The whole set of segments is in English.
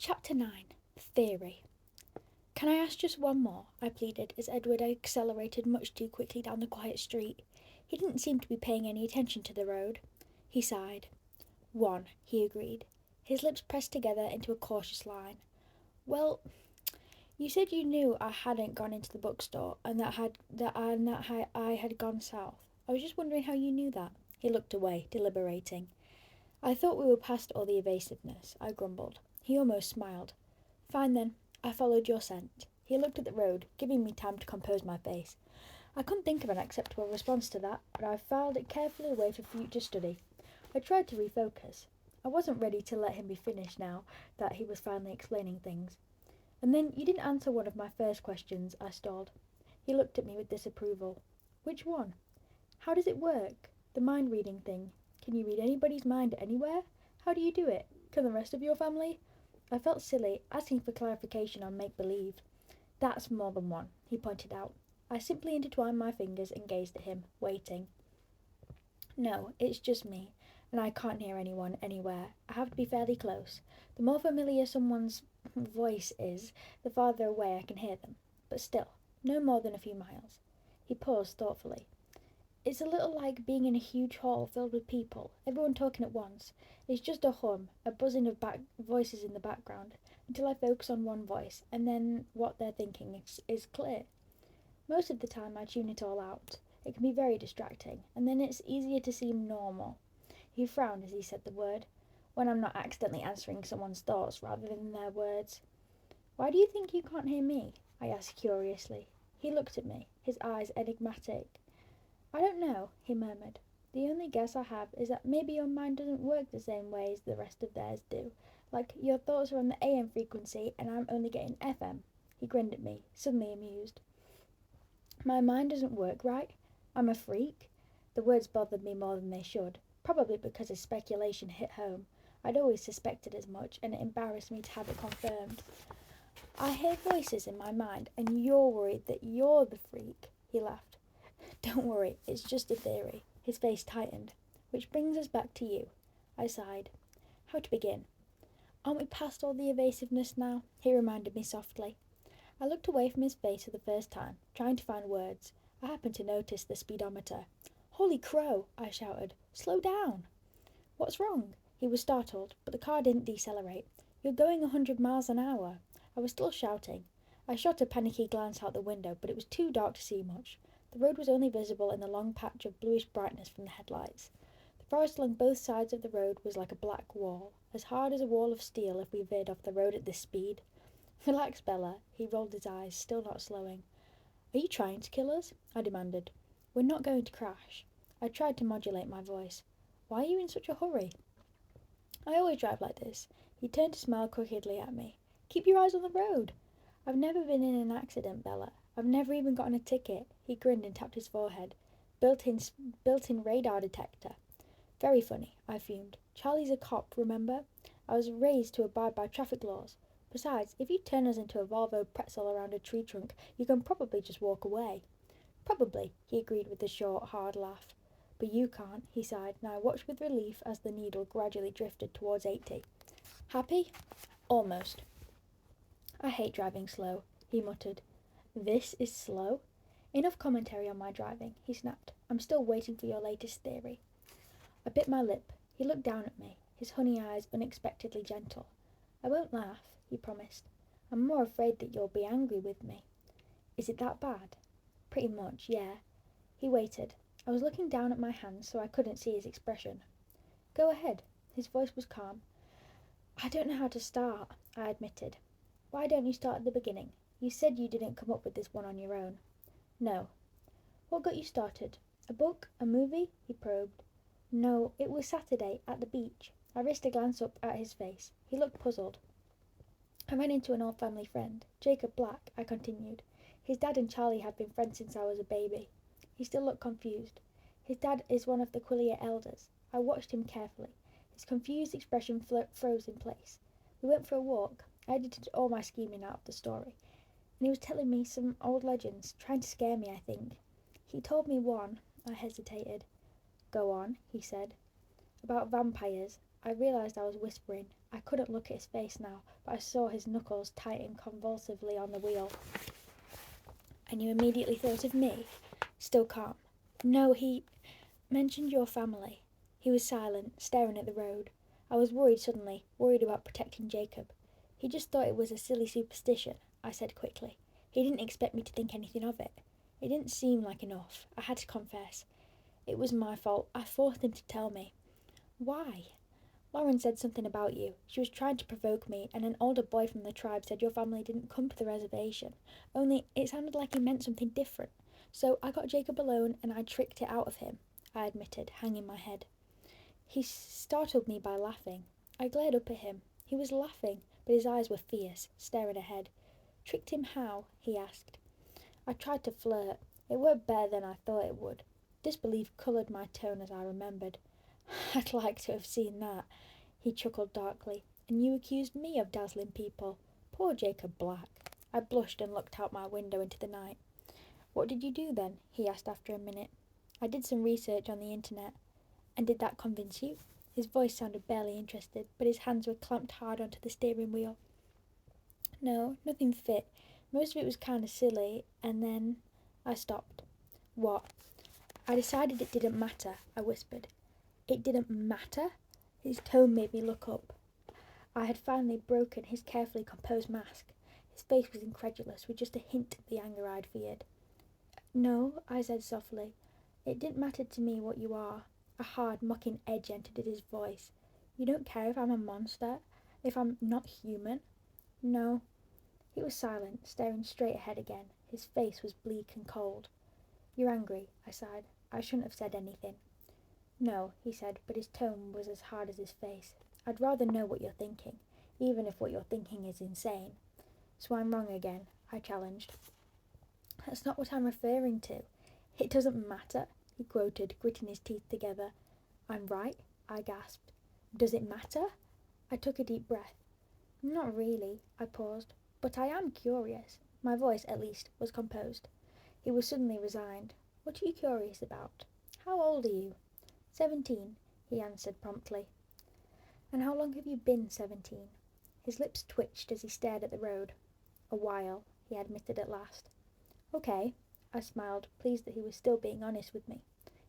Chapter 9. Theory. Can I ask just one more? I pleaded as Edward accelerated much too quickly down the quiet street. He didn't seem to be paying any attention to the road. He sighed. One, he agreed, his lips pressed together into a cautious line. Well, you said you knew I hadn't gone into the bookstore and I had gone south. I was just wondering how you knew that. He looked away, deliberating. I thought we were past all the evasiveness, I grumbled. He almost smiled. Fine then, I followed your scent. He looked at the road, giving me time to compose my face. I couldn't think of an acceptable response to that, but I filed it carefully away for future study. I tried to refocus. I wasn't ready to let him be finished now that he was finally explaining things. And then you didn't answer one of my first questions, I stalled. He looked at me with disapproval. Which one? How does it work? The mind reading thing. Can you read anybody's mind anywhere? How do you do it? Can the rest of your family? I felt silly, asking for clarification on make-believe. That's more than one, he pointed out. I simply intertwined my fingers and gazed at him, waiting. No, it's just me, and I can't hear anyone anywhere. I have to be fairly close. The more familiar someone's voice is, the farther away I can hear them. But still, no more than a few miles. He paused thoughtfully. It's a little like being in a huge hall filled with people, everyone talking at once. It's just a hum, a buzzing of voices in the background, until I focus on one voice, and then what they're thinking is clear. Most of the time I tune it all out. It can be very distracting, and then it's easier to seem normal. He frowned as he said the word, when I'm not accidentally answering someone's thoughts rather than their words. Why do you think you can't hear me? I asked curiously. He looked at me, his eyes enigmatic. I don't know, he murmured. The only guess I have is that maybe your mind doesn't work the same way as the rest of theirs do. Like, your thoughts are on the AM frequency and I'm only getting FM. He grinned at me, suddenly amused. My mind doesn't work right? I'm a freak? The words bothered me more than they should, probably because his speculation hit home. I'd always suspected as much, and it embarrassed me to have it confirmed. I hear voices in my mind, and you're worried that you're the freak, he laughed. Don't worry, it's just a theory. His face tightened. Which brings us back to you. I sighed. How to begin? Aren't we past all the evasiveness now? He reminded me softly. I looked away from his face for the first time, trying to find words. I happened to notice the speedometer. Holy crow, I shouted. Slow down. What's wrong? He was startled, but the car didn't decelerate. You're going 100 miles an hour. I was still shouting. I shot a panicky glance out the window, but it was too dark to see much. The road was only visible in the long patch of bluish brightness from the headlights. The forest along both sides of the road was like a black wall, as hard as a wall of steel if we veered off the road at this speed. Relax, Bella. He rolled his eyes, still not slowing. Are you trying to kill us? I demanded. We're not going to crash. I tried to modulate my voice. Why are you in such a hurry? I always drive like this. He turned to smile crookedly at me. Keep your eyes on the road. I've never been in an accident, Bella. I've never even gotten a ticket. He grinned and tapped his forehead. Built-in radar detector. Very funny, I fumed. Charlie's a cop, remember? I was raised to abide by traffic laws. Besides, if you turn us into a Volvo pretzel around a tree trunk, you can probably just walk away. Probably, he agreed with a short, hard laugh. But you can't, he sighed. Now I watched with relief as the needle gradually drifted towards 80. Happy? Almost. I hate driving slow, he muttered. This is slow? Enough commentary on my driving, he snapped. I'm still waiting for your latest theory. I bit my lip. He looked down at me, his honey eyes unexpectedly gentle. I won't laugh, he promised. I'm more afraid that you'll be angry with me. Is it that bad? Pretty much, yeah. He waited. I was looking down at my hands so I couldn't see his expression. Go ahead. His voice was calm. I don't know how to start, I admitted. Why don't you start at the beginning? You said you didn't come up with this one on your own. No. What got you started? A book? A movie? He probed. No, it was Saturday, at the beach. I risked a glance up at his face. He looked puzzled. I ran into an old family friend, Jacob Black, I continued. His dad and Charlie have been friends since I was a baby. He still looked confused. His dad is one of the Quillier elders. I watched him carefully. His confused expression froze in place. We went for a walk. I edited all my scheming out of the story. And he was telling me some old legends, trying to scare me, I think. He told me one. I hesitated. Go on, he said. About vampires. I realised I was whispering. I couldn't look at his face now, but I saw his knuckles tighten convulsively on the wheel. And you immediately thought of me? Still calm. No, he mentioned your family. He was silent, staring at the road. I was worried suddenly, worried about protecting Jacob. He just thought it was a silly superstition, I said quickly. He didn't expect me to think anything of it. It didn't seem like enough. I had to confess. It was my fault. I forced him to tell me. Why? Lauren said something about you. She was trying to provoke me, and an older boy from the tribe said your family didn't come to the reservation. Only it sounded like he meant something different. So I got Jacob alone, and I tricked it out of him, I admitted, hanging my head. He startled me by laughing. I glared up at him. He was laughing, but his eyes were fierce, staring ahead. Tricked him how? He asked. I tried to flirt. It worked better than I thought it would. Disbelief coloured my tone as I remembered. I'd like to have seen that. He chuckled darkly. And you accused me of dazzling people. Poor Jacob Black. I blushed and looked out my window into the night. What did you do then? He asked after a minute. I did some research on the internet. And did that convince you? His voice sounded barely interested, but his hands were clamped hard onto the steering wheel. No, nothing fit. Most of it was kind of silly, and then I stopped. What? I decided it didn't matter, I whispered. It didn't matter? His tone made me look up. I had finally broken his carefully composed mask. His face was incredulous, with just a hint of the anger I'd feared. No, I said softly. It didn't matter to me what you are. A hard, mocking edge entered his voice. You don't care if I'm a monster? If I'm not human? No. He was silent, staring straight ahead again. His face was bleak and cold. You're angry, I sighed. I shouldn't have said anything. No, he said, but his tone was as hard as his face. I'd rather know what you're thinking, even if what you're thinking is insane. So I'm wrong again, I challenged. That's not what I'm referring to. It doesn't matter, he quoted, gritting his teeth together. I'm right, I gasped. Does it matter? I took a deep breath. Not really, I paused, but I am curious. My voice, at least, was composed. He was suddenly resigned. What are you curious about? How old are you? 17, he answered promptly. And how long have you been 17? His lips twitched as he stared at the road. A while, he admitted at last. Okay, I smiled, pleased that he was still being honest with me.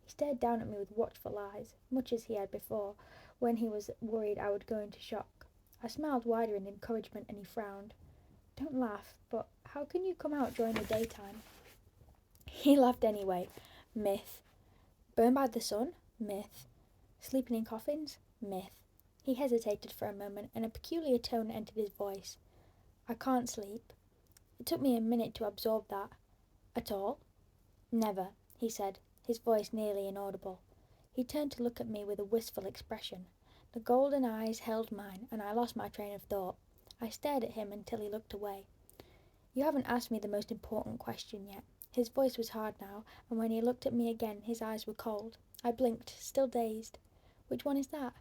He stared down at me with watchful eyes, much as he had before, when he was worried I would go into shock. I smiled wider in encouragement and he frowned. Don't laugh, but how can you come out during the daytime? He laughed anyway. Myth. Burned by the sun? Myth. Sleeping in coffins? Myth. He hesitated for a moment, and a peculiar tone entered his voice. I can't sleep. It took me a minute to absorb that. At all? Never, he said, his voice nearly inaudible. He turned to look at me with a wistful expression. The golden eyes held mine, and I lost my train of thought. I stared at him until he looked away. You haven't asked me the most important question yet. His voice was hard now, and when he looked at me again, his eyes were cold. I blinked, still dazed. Which one is that?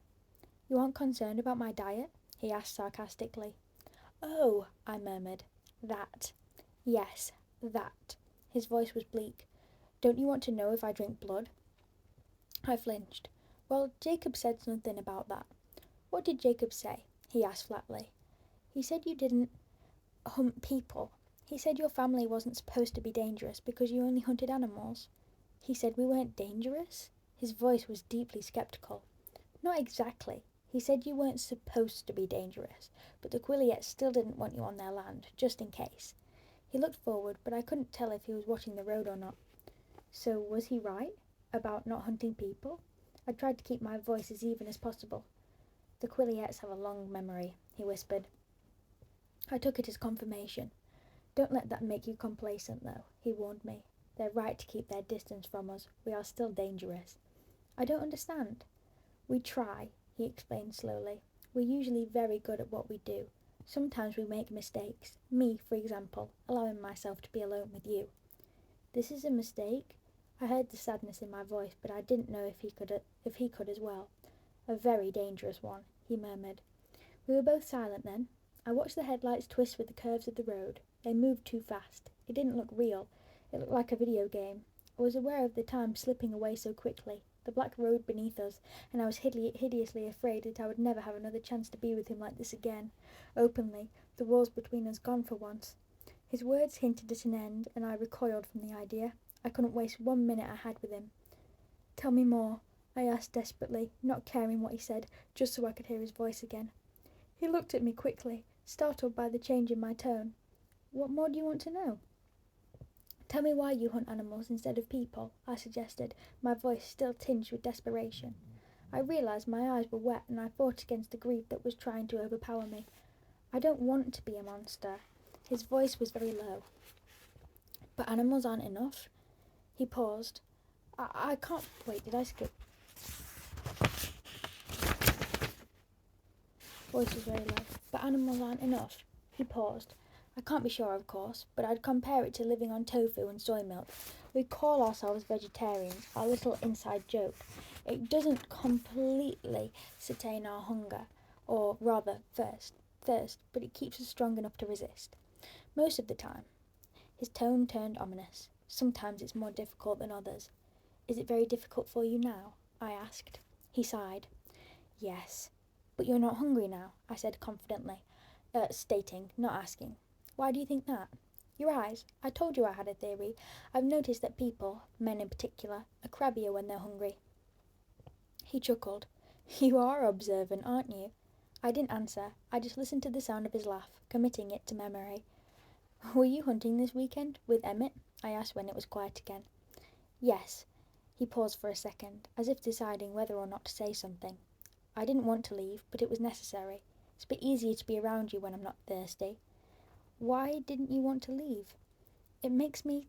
You aren't concerned about my diet? He asked sarcastically. Oh, I murmured. That. Yes, that. His voice was bleak. Don't you want to know if I drink blood? I flinched. Well, Jacob said something about that. What did Jacob say? He asked flatly. He said you didn't hunt people. He said your family wasn't supposed to be dangerous because you only hunted animals. He said we weren't dangerous? His voice was deeply sceptical. Not exactly. He said you weren't supposed to be dangerous, but the Quilliettes still didn't want you on their land, just in case. He looked forward, but I couldn't tell if he was watching the road or not. So was he right about not hunting people? I tried to keep my voice as even as possible. The Quilliettes have a long memory, he whispered. I took it as confirmation. Don't let that make you complacent, though, he warned me. They're right to keep their distance from us. We are still dangerous. I don't understand. We try, he explained slowly. We're usually very good at what we do. Sometimes we make mistakes. Me, for example, allowing myself to be alone with you. This is a mistake? I heard the sadness in my voice, but I didn't know if he could as well. A very dangerous one, he murmured. We were both silent then. I watched the headlights twist with the curves of the road. They moved too fast. It didn't look real. It looked like a video game. I was aware of the time slipping away so quickly. the black road beneath us, and I was hideously afraid that I would never have another chance to be with him like this again, openly, the walls between us gone for once. His words hinted at an end, and I recoiled from the idea. I couldn't waste 1 minute I had with him. "Tell me more," I asked desperately, not caring what he said, just so I could hear his voice again. He looked at me quickly, startled by the change in my tone. "What more do you want to know?" "Tell me why you hunt animals instead of people," I suggested, my voice still tinged with desperation. I realised my eyes were wet, and I fought against the grief that was trying to overpower me. "I don't want to be a monster." His voice was very low. "But animals aren't enough." He paused. I can't... Wait, did I skip? Voice was very low. "But animals aren't enough." He paused. "I can't be sure, of course, but I'd compare it to living on tofu and soy milk. We call ourselves vegetarians, our little inside joke. It doesn't completely sustain our hunger, or rather thirst, but it keeps us strong enough to resist. Most of the time." His tone turned ominous. "Sometimes it's more difficult than others." "Is it very difficult for you now?" I asked. He sighed. "Yes." "But you're not hungry now," I said confidently, stating, not asking. "Why do you think that?" "Your eyes. I told you I had a theory. I've noticed that people, men in particular, are crabbier when they're hungry." He chuckled. "You are observant, aren't you?" I didn't answer. I just listened to the sound of his laugh, committing it to memory. "Were you hunting this weekend with Emmett?" I asked when it was quiet again. "Yes." He paused for a second, as if deciding whether or not to say something. "I didn't want to leave, but it was necessary. It's a bit easier to be around you when I'm not thirsty." "Why didn't you want to leave?" "It makes me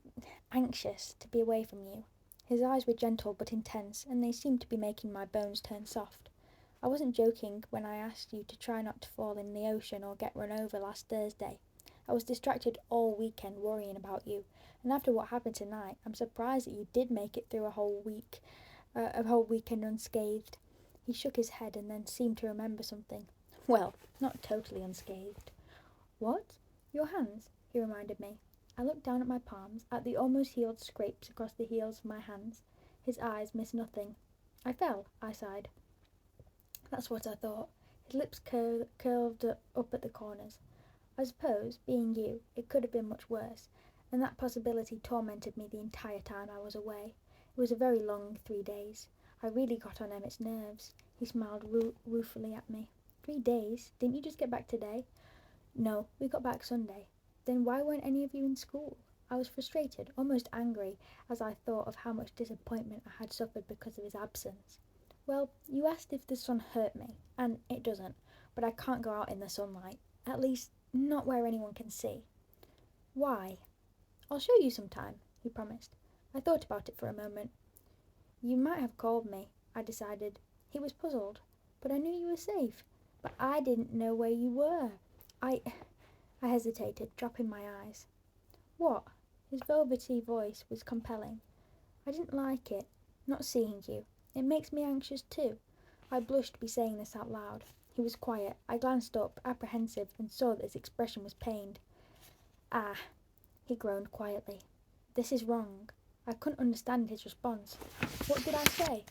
anxious to be away from you." His eyes were gentle but intense, and they seemed to be making my bones turn soft. "I wasn't joking when I asked you to try not to fall in the ocean or get run over last Thursday. I was distracted all weekend worrying about you, and after what happened tonight, I'm surprised that you did make it through a whole weekend unscathed." He shook his head and then seemed to remember something. "Well, not totally unscathed." "What?" "Your hands," he reminded me. I looked down at my palms, at the almost healed scrapes across the heels of my hands. His eyes missed nothing. "I fell," I sighed. "That's what I thought." His lips curled up at the corners. "I suppose, being you, it could have been much worse, and that possibility tormented me the entire time I was away. It was a very long 3 days. I really got on Emmett's nerves." He smiled ruefully at me. "3 days? Didn't you just get back today?" "No, we got back Sunday." "Then why weren't any of you in school?" I was frustrated, almost angry, as I thought of how much disappointment I had suffered because of his absence. "Well, you asked if the sun hurt me, and it doesn't, but I can't go out in the sunlight. At least, not where anyone can see." "Why?" "I'll show you sometime," he promised. I thought about it for a moment. "You might have called me," I decided. He was puzzled. "But I knew you were safe." "But I didn't know where you were." I hesitated, dropping my eyes. "What?" His velvety voice was compelling. "I didn't like it, not seeing you. It makes me anxious too." I blushed to be saying this out loud. He was quiet. I glanced up, apprehensive, and saw that his expression was pained. "Ah," he groaned quietly. "This is wrong." I couldn't understand his response. What did I say?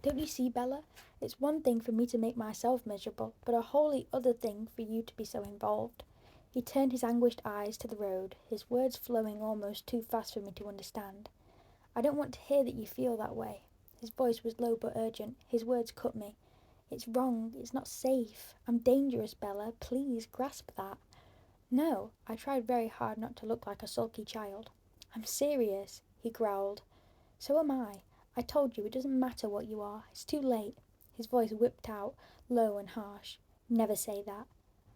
"Don't you see, Bella? It's one thing for me to make myself miserable, but a wholly other thing for you to be so involved." He turned his anguished eyes to the road, his words flowing almost too fast for me to understand. "I don't want to hear that you feel that way." His voice was low but urgent. His words cut me. "It's wrong. It's not safe. I'm dangerous, Bella. Please grasp that." "No." I tried very hard not to look like a sulky child. "I'm serious," he growled. "So am I. I told you it doesn't matter what you are. It's too late." His voice whipped out, low and harsh. "Never say that."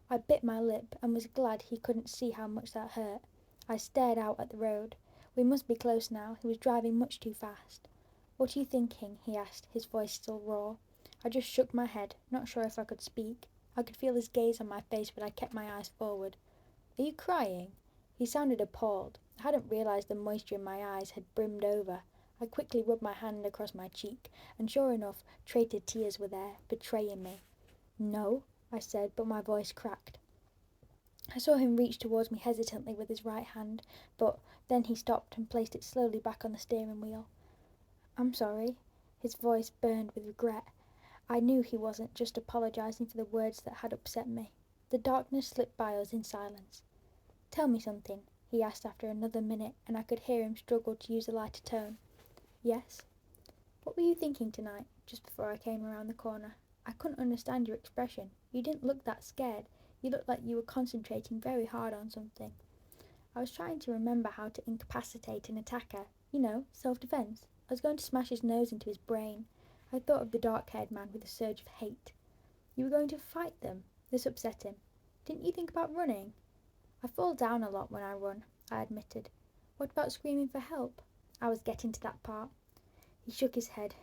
I bit my lip and was glad he couldn't see how much that hurt. I stared out at the road. We must be close now. He was driving much too fast. "What are you thinking?" he asked, his voice still raw. I just shook my head, not sure if I could speak. I could feel his gaze on my face, but I kept my eyes forward. "Are you crying?" He sounded appalled. I hadn't realised the moisture in my eyes had brimmed over. I quickly rubbed my hand across my cheek, and sure enough, traitor tears were there, betraying me. "No," I said, but my voice cracked. I saw him reach towards me hesitantly with his right hand, but then he stopped and placed it slowly back on the steering wheel. "I'm sorry." His voice burned with regret. I knew he wasn't just apologising for the words that had upset me. The darkness slipped by us in silence. "Tell me something," he asked after another minute, and I could hear him struggle to use a lighter tone. "Yes?" "What were you thinking tonight, just before I came around the corner? I couldn't understand your expression. You didn't look that scared. You looked like you were concentrating very hard on something." "I was trying to remember how to incapacitate an attacker. You know, self-defense. I was going to smash his nose into his brain. I thought of the dark-haired man with a surge of hate." "You were going to fight them?" This upset him. "Didn't you think about running?" "I fall down a lot when I run," I admitted. "What about screaming for help?" I was getting to that part. He shook his head.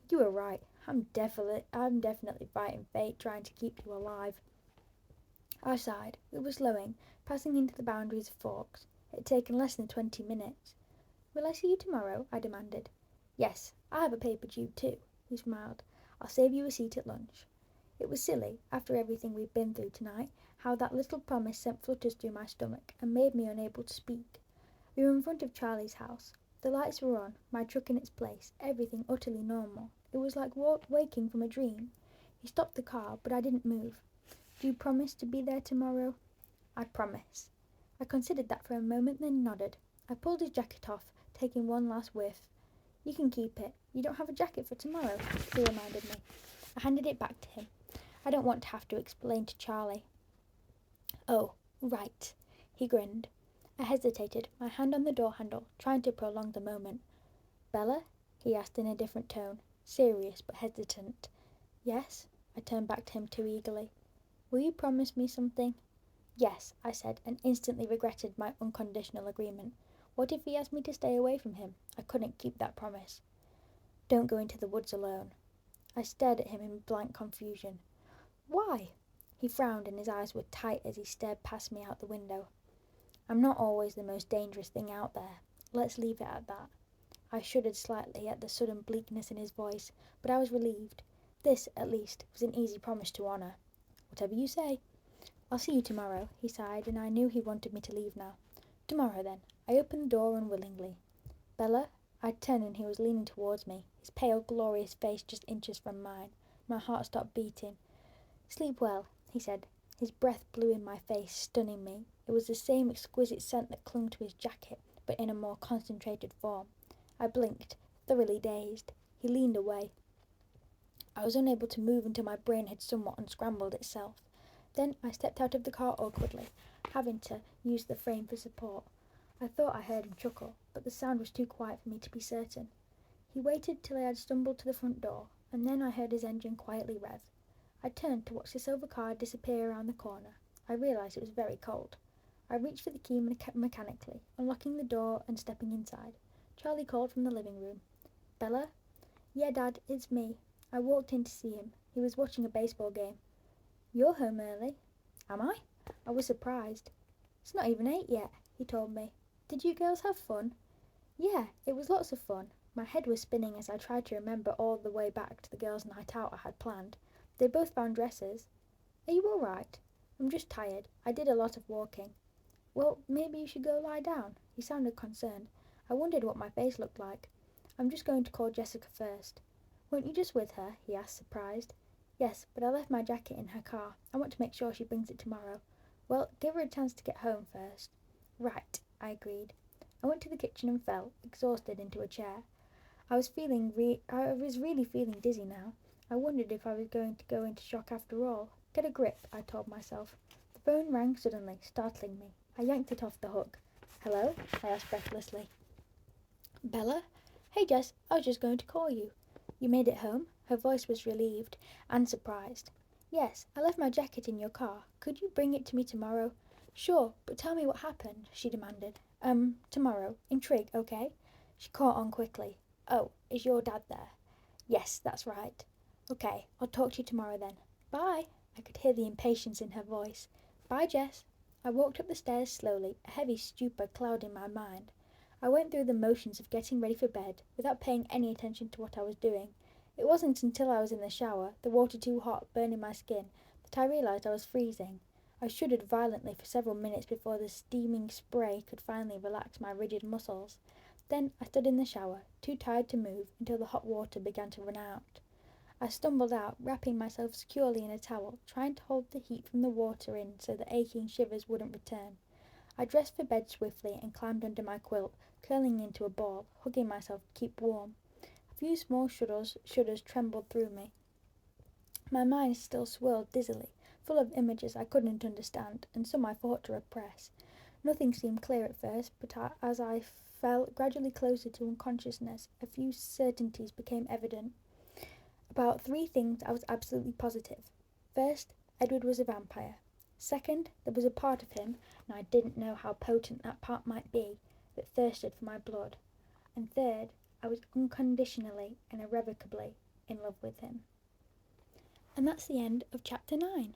"You were right. I'm definitely fighting fate, trying to keep you alive." I sighed. We were slowing, passing into the boundaries of Forks. It had taken less than 20 minutes. "Will I see you tomorrow?" I demanded. "Yes, I have a paper due too." He smiled. "I'll save you a seat at lunch." It was silly, after everything we'd been through tonight, how that little promise sent flutters through my stomach and made me unable to speak. We were in front of Charlie's house. The lights were on, my truck in its place, everything utterly normal. It was like waking from a dream. He stopped the car, but I didn't move. "Do you promise to be there tomorrow?" "I promise." I considered that for a moment, then nodded. I pulled his jacket off, taking one last whiff. "You can keep it. You don't have a jacket for tomorrow," he reminded me. I handed it back to him. "I don't want to have to explain to Charlie." "Oh, right." He grinned. I hesitated, my hand on the door handle, trying to prolong the moment. "Bella?" he asked in a different tone, serious but hesitant. "Yes?" I turned back to him too eagerly. "Will you promise me something?" "Yes," I said, and instantly regretted my unconditional agreement. What if he asked me to stay away from him? I couldn't keep that promise. "Don't go into the woods alone." I stared at him in blank confusion. "Why?" He frowned and his eyes were tight as he stared past me out the window. "I'm not always the most dangerous thing out there. Let's leave it at that." I shuddered slightly at the sudden bleakness in his voice, but I was relieved. This, at least, was an easy promise to honour. "Whatever you say." "I'll see you tomorrow," he sighed, and I knew he wanted me to leave now. "Tomorrow, then." I opened the door unwillingly. "Bella?" I turned and he was leaning towards me, his pale, glorious face just inches from mine. My heart stopped beating. "Sleep well," he said. His breath blew in my face, stunning me. It was the same exquisite scent that clung to his jacket, but in a more concentrated form. I blinked, thoroughly dazed. He leaned away. I was unable to move until my brain had somewhat unscrambled itself. Then I stepped out of the car awkwardly, having to use the frame for support. I thought I heard him chuckle, but the sound was too quiet for me to be certain. He waited till I had stumbled to the front door, and then I heard his engine quietly rev. I turned to watch the silver car disappear around the corner. I realised it was very cold. I reached for the key mechanically, unlocking the door and stepping inside. Charlie called from the living room. "Bella?" "Yeah, Dad, it's me." I walked in to see him. He was watching a baseball game. "You're home early." "Am I?" I was surprised. "It's not even 8 yet," he told me. "Did you girls have fun?" "Yeah, it was lots of fun." My head was spinning as I tried to remember all the way back to the girls' night out I had planned. They both found dresses. "Are you all right?" "I'm just tired. I did a lot of walking." "Well, maybe you should go lie down." He sounded concerned. I wondered what my face looked like. "I'm just going to call Jessica first." "Weren't you just with her?" he asked, surprised. "Yes, but I left my jacket in her car. I want to make sure she brings it tomorrow." "Well, give her a chance to get home first." "Right," I agreed. I went to the kitchen and fell, exhausted, into a chair. I was really feeling dizzy now. I wondered if I was going to go into shock after all. "Get a grip," I told myself. The phone rang suddenly, startling me. I yanked it off the hook. "Hello?" I asked breathlessly. "Bella?" "Hey, Jess, I was just going to call you." "You made it home?" Her voice was relieved and surprised. "Yes, I left my jacket in your car. Could you bring it to me tomorrow?" "Sure, but tell me what happened," she demanded. Tomorrow. In Trig, okay?" She caught on quickly. "Oh, is your dad there?" "Yes, that's right." "Okay, I'll talk to you tomorrow then." "Bye." I could hear the impatience in her voice. "Bye, Jess." I walked up the stairs slowly, a heavy stupor clouding my mind. I went through the motions of getting ready for bed, without paying any attention to what I was doing. It wasn't until I was in the shower, the water too hot, burning my skin, that I realised I was freezing. I shuddered violently for several minutes before the steaming spray could finally relax my rigid muscles. Then I stood in the shower, too tired to move, until the hot water began to run out. I stumbled out, wrapping myself securely in a towel, trying to hold the heat from the water in so the aching shivers wouldn't return. I dressed for bed swiftly and climbed under my quilt, curling into a ball, hugging myself to keep warm. A few small shudders trembled through me. My mind still swirled dizzily, full of images I couldn't understand, and some I fought to repress. Nothing seemed clear at first, but as I fell gradually closer to unconsciousness, a few certainties became evident. About 3 things I was absolutely positive. First, Edward was a vampire. Second, there was a part of him, and I didn't know how potent that part might be, that thirsted for my blood. And third, I was unconditionally and irrevocably in love with him. And that's the end of chapter 9.